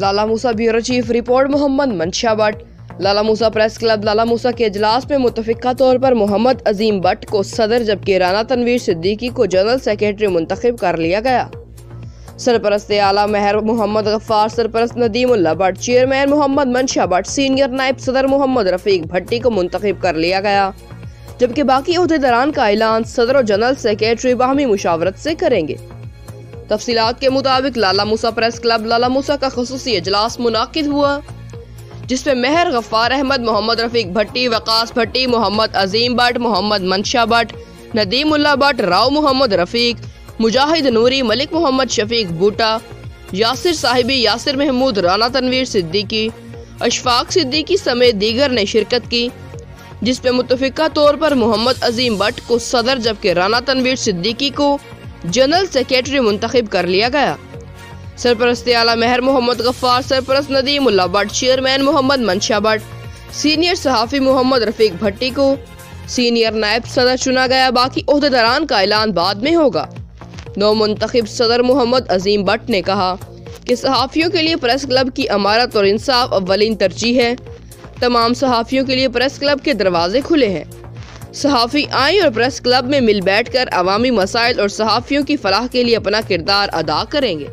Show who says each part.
Speaker 1: लाला मूसा bureau chief report Mohammad मंशा भट्ट। लाला मूसा press club लाला मूसा के इजलास में मुतफिका तौर पर मोहम्मद अजीम भट्ट को सदर जबकि राना तनवीर सिद्दीकी को जनरल सेक्रेटरी मुंतखब कर लिया गया। सरपरस्त आला महर मोहम्मद गफ्फार, सरपरस्त नदीमुल्लाह भट्ट, चेयरमैन मोहम्मद मंशा भट्ट, सीनियर नायब सदर मोहम्मद रफीक भट्टी को मुंतखब कर लिया गया, जबकि बाकी ओहदेदारान का ऐलान सदर और जनरल सेक्रेटरी बाहमी मुशावरत से करेंगे। तफसीलात के मुताबिक लाला मूसा प्रेस क्लब लाला मूसा का खुसूसी इजलास मुनाकिद हुआ, जिसमें महर गफ्फार अहमद, मोहम्मद रफीक भट्टी, वकास भट्टी, मोहम्मद अजीम भट्ट, मोहम्मद मंशा भट्ट, नदीमुल्लाह भट्ट, राव मोहम्मद रफीक, मुजाहिद नूरी, मलिक मोहम्मद शफीक बूटा, यासिर साहिबी, यासिर महमूद, राना तनवीर सिद्दीकी, अशफाक सिद्दीकी समेत दीगर ने शिरकत की, जिसपे मुतफिका तौर पर मोहम्मद अजीम भट्ट को सदर जबकि राना तनवीर सिद्दीकी को जनरल सेक्रेटरी मुंतखब कर लिया गया। सरपरस्त आला महर मोहम्मद गफ्फार, सरपरस्त नदीमुल्लाह भट्ट, चेयरमैन मोहम्मद मंशा भट्ट, सीनियर सहाफ़ी मोहम्मद रफीक भट्टी को सीनियर नायब सदर चुना गया। बाकी ओहदेदारान का ऐलान बाद में होगा। नौ मुंतखब सदर मोहम्मद अजीम भट्ट ने कहा कि सहाफ़ियों के लिए प्रेस क्लब की अमारत और इंसाफ अव्वलीन तरजीह है। तमाम सहाफ़ियों के लिए प्रेस क्लब के दरवाजे खुले हैं। सहाफ़ी आएँ और प्रेस क्लब में मिल बैठ कर अवामी मसाइल और सहाफ़ियों की फलाह के लिए अपना किरदार अदा करेंगे।